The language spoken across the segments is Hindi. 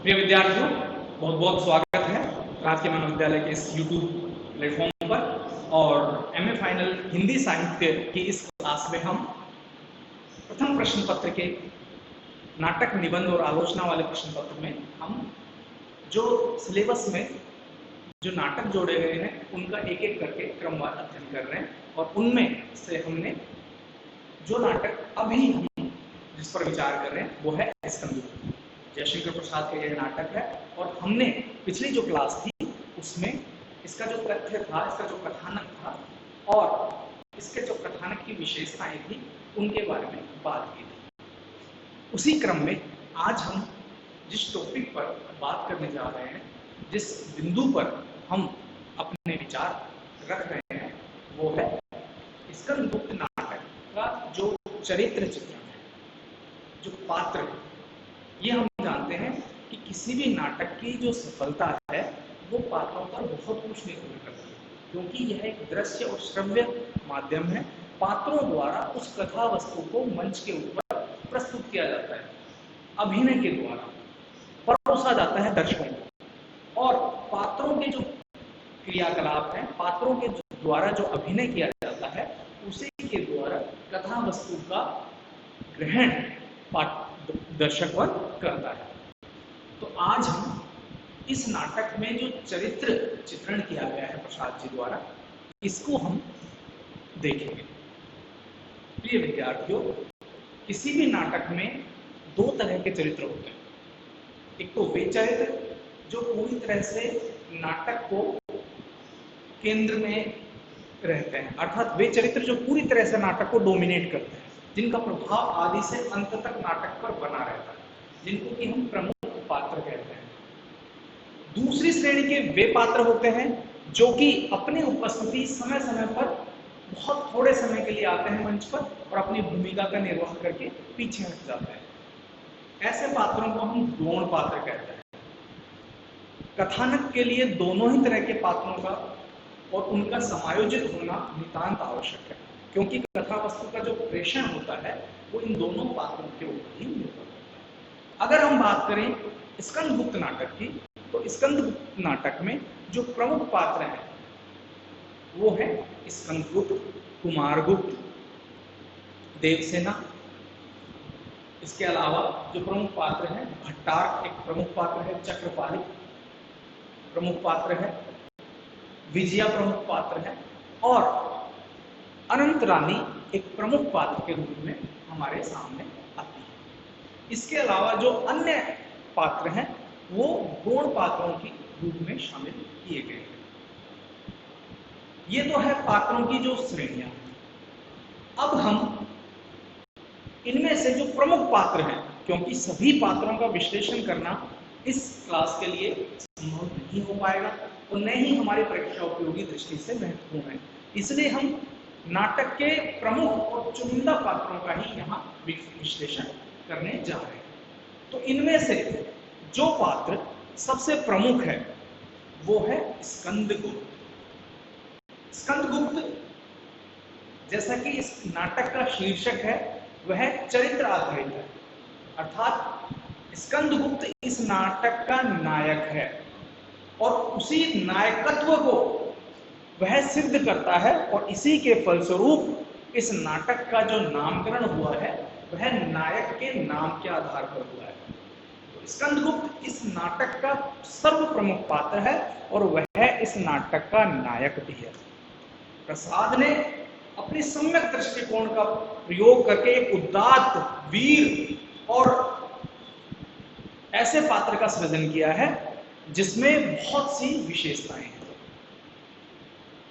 प्रिय विद्यार्थियों, बहुत बहुत स्वागत है राजकीय मानव विद्यालय के इस YouTube प्लेटफॉर्म पर। और एमए फाइनल हिंदी साहित्य की इस क्लास में हम प्रथम प्रश्न पत्र के नाटक, निबंध और आलोचना वाले प्रश्न पत्र में हम जो सिलेबस में जो नाटक जोड़े गए हैं उनका एक एक करके क्रमवार अध्ययन कर रहे हैं। और उनमें से हमने जो नाटक अभी हम जिस पर विचार कर रहे हैं वो है स्कंदगुप्त। जयशंकर प्रसाद का यह नाटक है और हमने पिछली जो क्लास थी उसमें इसका जो तथ्य था, इसका जो कथानक था और इसके जो कथानक की विशेषताएं थी उनके बारे में बात की थी। उसी क्रम में आज हम जिस टॉपिक पर बात करने जा रहे हैं, जिस बिंदु पर हम अपने विचार रख रहे हैं वो है स्कंदगुप्त नाटक का जो चरित्र चित्रण है, जो पात्र है। ये हम जानते हैं कि किसी भी नाटक की जो सफलता है वो पात्रों पर बहुत कुछ निर्भर करती है, क्योंकि यह एक दृश्य और श्रव्य माध्यम है। पात्रों द्वारा उस कथा वस्तु को मंच के ऊपर प्रस्तुत किया जाता है, अभिनय के द्वारा परोसा जाता है दर्शकों को। और पात्रों के जो क्रियाकलाप है, पात्रों के द्वारा जो अभिनय किया जाता है, उसी के द्वारा कथा वस्तु का ग्रहण दर्शक पर करता है। तो आज हम इस नाटक में जो चरित्र चित्रण किया गया है प्रसाद जी द्वारा, इसको हम देखेंगे। प्रिय विद्यार्थियों, किसी भी नाटक में दो तरह के चरित्र होते हैं। एक तो वे चरित्र जो पूरी तरह से नाटक को केंद्र में रहते हैं, अर्थात वे चरित्र जो पूरी तरह से नाटक को डोमिनेट करते हैं, जिनका प्रभाव आदि से अंत तक नाटक पर बना रहता है, जिनको कि हम प्रमुख पात्र कहते हैं। दूसरी श्रेणी के वे पात्र होते हैं जो कि अपनी उपस्थिति समय समय पर बहुत थोड़े समय के लिए आते हैं मंच पर और अपनी भूमिका का निर्वाह करके पीछे हट जाते हैं। ऐसे पात्रों को हम गौण पात्र कहते हैं। कथानक के लिए दोनों ही तरह के पात्रों का और उनका समायोजित होना नितांत आवश्यक है, क्योंकि कथा वस्तु का जो प्रेषण होता है वो इन दोनों पात्रों के ऊपर ही निर्भर करता है। अगर हम बात करें स्कंदगुप्त नाटक की, तो स्कंदगुप्त नाटक में जो प्रमुख पात्र हैं वो है स्कंदगुप्त, कुमारगुप्त, देवसेना। इसके अलावा जो प्रमुख पात्र हैं, भट्टारक एक प्रमुख पात्र है, चक्रपाली प्रमुख पात्र है, विजया प्रमुख पात्र है और अनंत रानी एक प्रमुख पात्र के रूप में हमारे सामने आती है। इसके अलावा जो अन्य पात्र हैं वो गौण पात्रों के रूप में शामिल किए गए हैं। ये तो है पात्रों की जो श्रेणियां हैं। अब हम इनमें से जो प्रमुख पात्र हैं, क्योंकि सभी पात्रों का विश्लेषण करना इस क्लास के लिए संभव नहीं हो पाएगा और न ही हमारी परीक्षा उपयोगी दृष्टि से महत्वपूर्ण है, इसलिए हम नाटक के प्रमुख और चुनिंदा पात्रों का ही यहाँ विश्लेषण करने जा रहे हैं। तो इनमें से जो पात्र सबसे प्रमुख है वो है स्कंदगुप्त। स्कंदगुप्त, जैसा कि इस नाटक का शीर्षक है, वह चरित्र आधारित है, अर्थात स्कंदगुप्त इस नाटक का नायक है और उसी नायकत्व को वह सिद्ध करता है और इसी के फलस्वरूप इस नाटक का जो नामकरण हुआ है वह नायक के नाम के आधार पर हुआ है। तो स्कंदगुप्त इस नाटक का सर्व प्रमुख पात्र है और वह इस नाटक का नायक भी है। प्रसाद ने अपनी सम्यक दृष्टिकोण का प्रयोग करके एक उदात्त, वीर और ऐसे पात्र का सृजन किया है जिसमें बहुत सी विशेषताएं हैं।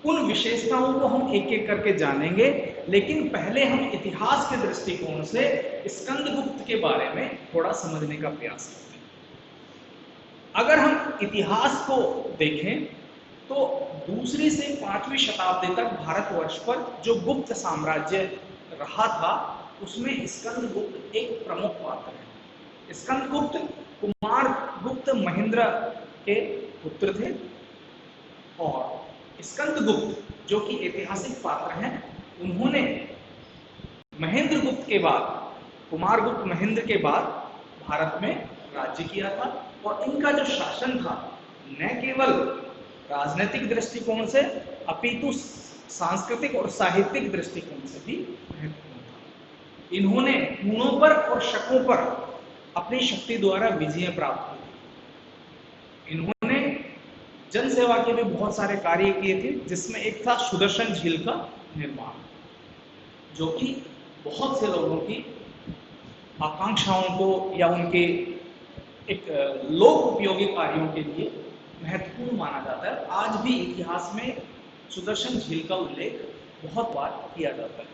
उन विशेषताओं को हम एक एक करके जानेंगे, लेकिन पहले हम इतिहास के दृष्टिकोण से स्कंदगुप्त के बारे में थोड़ा समझने का प्रयास करते हैं। अगर हम इतिहास को देखें तो 2वीं से 5वीं शताब्दी तक भारतवर्ष पर जो गुप्त साम्राज्य रहा था उसमें स्कंदगुप्त एक प्रमुख पात्र है। स्कंदगुप्त कुमारगुप्त महेंद्र के पुत्र थे और स्कंदगुप्त जो कि ऐतिहासिक पात्र हैं, उन्होंने महेंद्रगुप्त के बाद, कुमारगुप्त महेंद्र के बाद भारत में राज्य किया था और इनका जो शासन था न केवल राजनीतिक दृष्टिकोण से अपितु सांस्कृतिक और साहित्यिक दृष्टिकोण से भी महत्वपूर्ण था। इन्होंने गुणों पर और शकों पर अपनी शक्ति द्वारा विजय प्राप्त की। इन्होंने जन सेवा के भी बहुत सारे कार्य किए थे, जिसमें एक था सुदर्शन झील का निर्माण, जो कि बहुत से लोगों की आकांक्षाओं को या उनके एक लोक उपयोगी कार्यों के लिए महत्वपूर्ण माना जाता है। आज भी इतिहास में सुदर्शन झील का उल्लेख बहुत बार किया जाता है।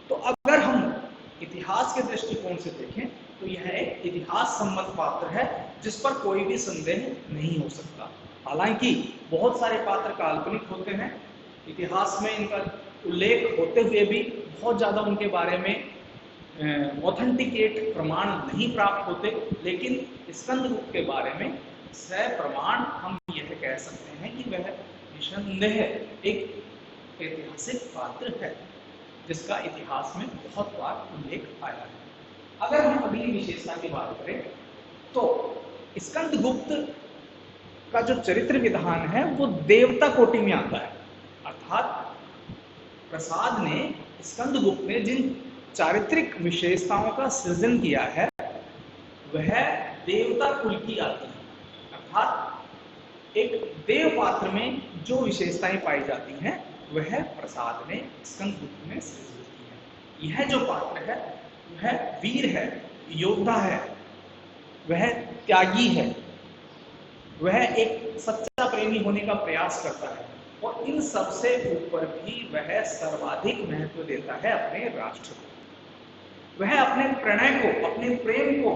तो अगर हम इतिहास के दृष्टिकोण से देखें तो यह एक इतिहास सम्मत पात्र है जिस पर कोई भी संदेह नहीं हो सकता। हालांकि बहुत सारे पात्र काल्पनिक होते हैं, इतिहास में इनका उल्लेख होते हुए भी बहुत ज्यादा उनके बारे में ऑथेंटिकेट प्रमाण नहीं प्राप्त होते, लेकिन स्कंदगुप्त के बारे में सप्रमाण हम यह कह सकते हैं कि वह निसंदेह एक ऐतिहासिक पात्र है जिसका इतिहास में बहुत बार उल्लेख आया है। अगर हम अगली विशेषता की बात करें तो स्कंदगुप्त का जो चरित्र विधान है वो देवता कोटि में आता है। अर्थात प्रसाद ने, स्कंदगुप्त ने जिन चारित्रिक विशेषताओं का सृजन किया है वह देवता कुल की आती है। अर्थात एक देव पात्र में जो विशेषताएं पाई जाती हैं वह प्रसाद ने स्कंदगुप्त में सृजित की है। यह जो पात्र है वह वीर है, योद्धा है, वह त्यागी है, वह एक सच्चा प्रेमी होने का प्रयास करता है और इन सबसे ऊपर भी वह सर्वाधिक महत्व देता है अपने राष्ट्र को। वह अपने प्रणय को, अपने प्रेम को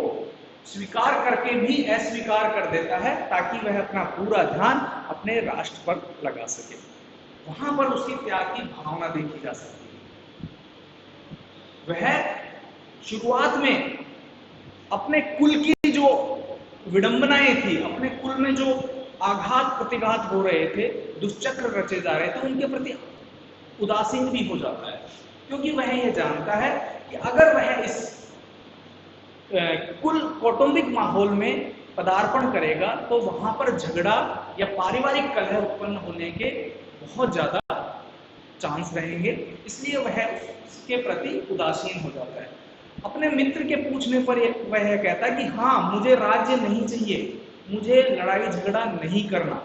स्वीकार करके भी अस्वीकार कर देता है ताकि वह अपना पूरा ध्यान अपने राष्ट्र पर लगा सके। वहां पर उसकी त्याग की भावना देखी जा सकती है। वह शुरुआत में अपने कुल की जो विडंबनाएं थी, अपने कुल में जो आघात प्रतिघात हो रहे थे, दुष्चक्र रचे जा रहे थे, उनके प्रति उदासीन भी हो जाता है, क्योंकि वह यह जानता है कि अगर वह इस कुल कौटुंबिक माहौल में पदार्पण करेगा तो वहां पर झगड़ा या पारिवारिक कलह उत्पन्न होने के बहुत ज्यादा चांस रहेंगे, इसलिए वह उसके प्रति उदासीन हो जाता है। अपने मित्र के पूछने पर वह कहता है कि हाँ, मुझे राज्य नहीं चाहिए, मुझे लड़ाई झगड़ा नहीं करना,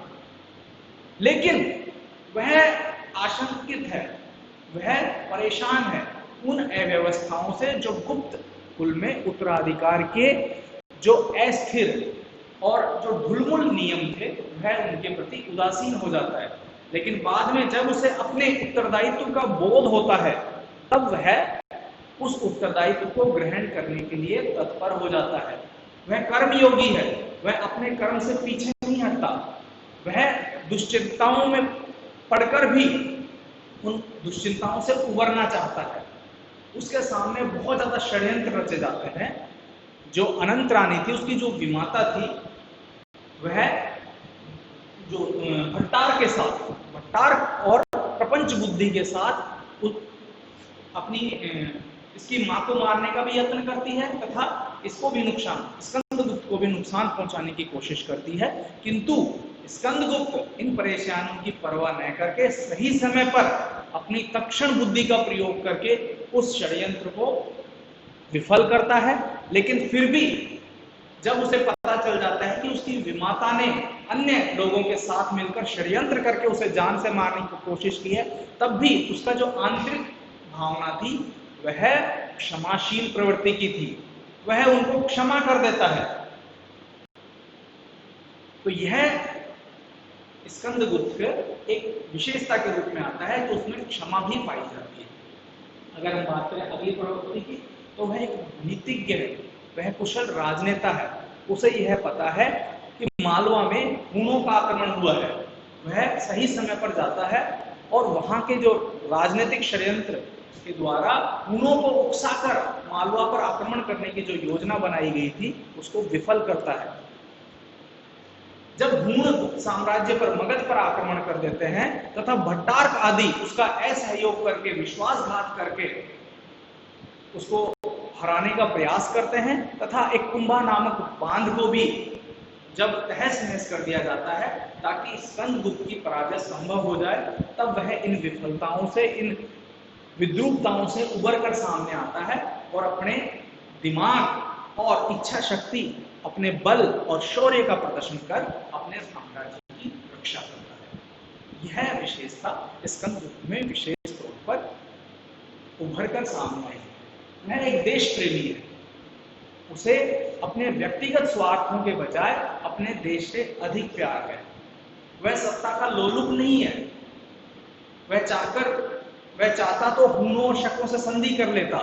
लेकिन वह आशंकित है, वह परेशान है उन अव्यवस्थाओं से जो गुप्त कुल में उत्तराधिकार के जो अस्थिर और जो ढुलमुल नियम थे वह उनके प्रति उदासीन हो जाता है। लेकिन बाद में जब उसे अपने उत्तरदायित्व का बोध होता है तब वह उस उत्तरदायित्व को ग्रहण करने के लिए तत्पर हो जाता है। वह कर्मयोगी है, वह अपने कर्म से पीछे नहीं हटता, वह दुश्चिंताओं में पड़कर भी उन दुश्चिंताओं से उबरना चाहता है। उसके सामने बहुत ज्यादा षड्यंत्र रचे जाते हैं। जो अनंत रानी थी, उसकी जो विमाता थी, वह जो भट्टार के साथ, भट्टार और प्रपंच बुद्धि के साथ अपनी इसकी मां को मारने का भी यत्न करती है तथा इसको भी नुकसान, स्कंदगुप्त को भी नुकसान पहुंचाने की कोशिश करती है। किंतु स्कंदगुप्त इन परेशानियों की परवाह न करके सही समय पर अपनी तक्षण बुद्धि का प्रयोग करके उस षड्यंत्र को विफल करता है। लेकिन फिर भी जब उसे पता चल जाता है कि उसकी विमाता ने अन्य लोगों के साथ मिलकर षड्यंत्र करके उसे जान से मारने की कोशिश की है, तब भी उसका जो आंतरिक भावना थी वह क्षमाशील प्रवृत्ति की थी, वह उनको क्षमा कर देता है। तो यह स्कंदगुप्त एक विशेषता के रूप में आता है कि उसमें क्षमा भी पाई जाती है। अगर हम बात करें अगली प्रवृत्ति की तो वह एक नीतिज्ञ है, वह कुशल राजनेता है। उसे यह पता है कि मालवा में हुनों का आक्रमण हुआ है, वह सही समय पर जाता है और वहां के जो राजनीतिक षड्यंत्र के द्वारा हुनों को उकसाकर मालवा पर आक्रमण करने की जो योजना बनाई गई थी उसको विफल करता है। जब हुन साम्राज्य पर, मगध पर आक्रमण कर देते हैं तथा भट्टार्क आदि उसका असहयोग करके, विश्वासघात करके उसको हराने का प्रयास करते हैं तथा एक कुंभा नामक बांध को भी जब तहस नहस कर दिया जाता है ताकि स्कंदगुप्त की पराजय संभव हो जाए, तब वह इन विफलताओं से, इन विद्रूपताओं से उबर कर सामने आता है और अपने दिमाग और इच्छा शक्ति, अपने बल और शौर्य का प्रदर्शन कर अपने साम्राज्य की रक्षा करता है। यह विशेषता स्कंदगुप्त में विशेष तौर पर उभर कर सामने आई है। वह एक देश प्रेमी है, उसे अपने व्यक्तिगत स्वार्थों के बजाय अपने देश से अधिक प्यार है। वह सत्ता का लोलुप नहीं है। वह चाहता तो हूणों और शकों से संधि कर लेता,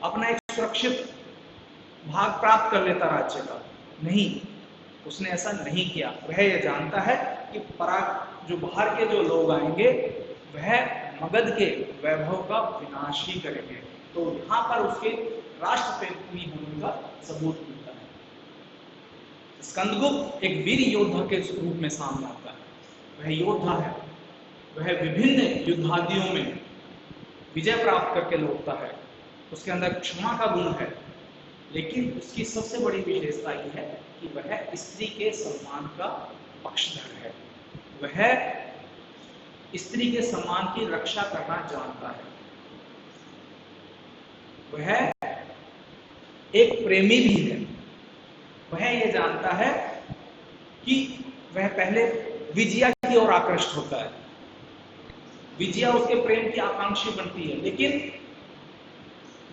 अपना एक सुरक्षित भाग प्राप्त कर लेता राज्य का। नहीं, उसने ऐसा नहीं किया। वह यह जानता है कि जो बाहर के जो लोग आएंगे वह मगध के वैभव का विनाश ही करेंगे। तो यहाँ पर उसके राष्ट्र प्रेमी होने का सबूत मिलता है। स्कंदगुप्त एक वीर योद्धा के रूप में सामने आता है। वह योद्धा है, वह विभिन्न युद्धादियों में विजय प्राप्त करके लौटता है। उसके अंदर क्षमा का गुण है, लेकिन उसकी सबसे बड़ी विशेषता यह है कि वह स्त्री के सम्मान का पक्षधर है। वह स्त्री के सम्मान की रक्षा करना जानता है। वह एक प्रेमी भी है। वह यह जानता है कि वह पहले विजया की ओर आकृष्ट होता है। विजया उसके प्रेम की आकांक्षी बनती है, लेकिन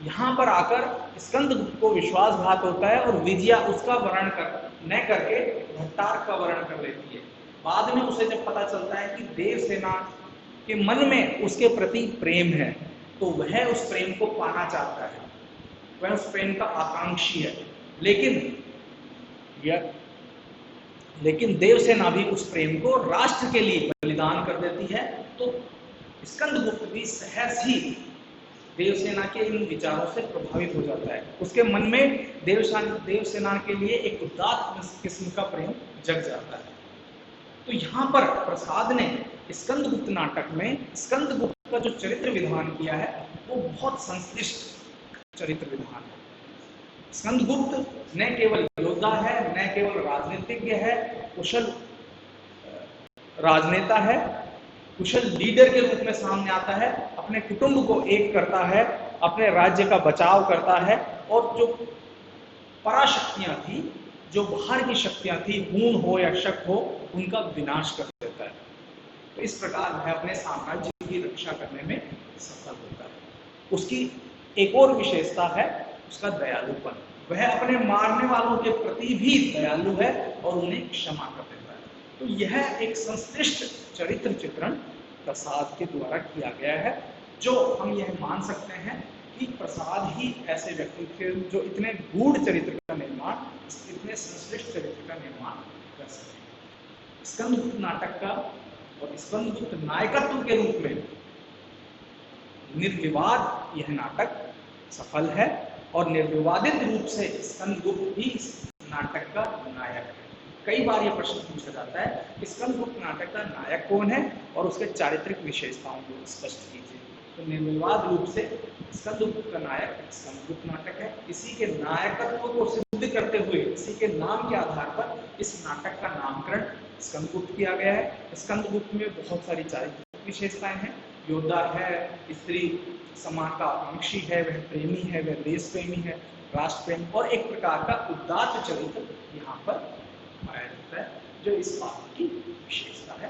यहां पर आकर स्कंदगुप्त को विश्वासघात होता है और विजया उसका वर्ण न करके भट्टार्क का वर्ण कर लेती है। बाद में उसे जब पता चलता है कि देवसेना के मन में उसके प्रति प्रेम है, तो वह उस प्रेम को पाना चाहता है, वह उस प्रेम का आकांक्षी है। लेकिन देवसेना भी उस प्रेम को राष्ट्र के लिए बलिदान कर देती है। तो स्कंदगुप्त भी सहज ही देवसेना के इन विचारों से प्रभावित हो जाता है। उसके मन में देवसेना के लिए एक उदात्त किस्म का प्रेम जग जाता है। तो यहाँ पर प्रसाद ने स्कंदगुप्त नाटक में स्कंदगुप्त का जो चरित्र विधान किया है वो बहुत संश्लिष्ट चरित्र विधान है। स्कंदगुप्त न केवल योद्धा है, न केवल राजनीतिज्ञ है, कुशल राजनेता है, कुशल लीडर के रूप में सामने आता है, अपने कुटुंब को एक करता है, अपने राज्य का बचाव करता है और जो पराशक्तियां थी, जो बाहर की शक्तियां थी, हूण हो या शक हो, उनका विनाश कर देता है। तो इस प्रकार वह अपने साम्राज्य की रक्षा करने में सफल होता है। उसकी एक और विशेषता है उसका दयालुपन। वह अपने मारने वालों के प्रति भी दयालु है और उन्हें क्षमा कर देता है। तो यह एक संश्लिष्ट चरित्र चित्रण प्रसाद के द्वारा किया गया है, जो हम यह मान सकते हैं कि प्रसाद ही ऐसे व्यक्ति थे जो इतने गूढ़ चरित्र का निर्माण, इतने संश्लिष्ट चरित्र का निर्माण कर सके। स्कंदगुप्त नाटक का और स्कंदगुप्त नायकत्व के रूप में निर्विवाद यह नाटक सफल है और निर्विवादित रूप से स्कंदगुप्त ही इस नाटक का नायक है। कई बार यह प्रश्न पूछा जाता है कि स्कंदगुप्त नाटक का नायक कौन है और उसके चारित्रिक विशेषताओं को स्पष्ट कीजिए। तो निर्विवाद रूप से स्कंदगुप्त का नायक स्कंदगुप्त नाटक है। इसी के नायकत्व को सिद्ध करते हुए, इसी के नाम के आधार पर इस नाटक का नामकरण स्कंदगुप्त किया गया है। स्कंदगुप्त में बहुत सारी चारित्रिक विशेषताएं हैं। योद्धा है, स्त्री सम्मान का आकांक्षी है, वह प्रेमी है, वह देश प्रेमी है, राष्ट्र प्रेमी, और एक प्रकार का उदात्त चरित्र यहाँ पर पाया जाता है, जो इस बात की विशेषता है।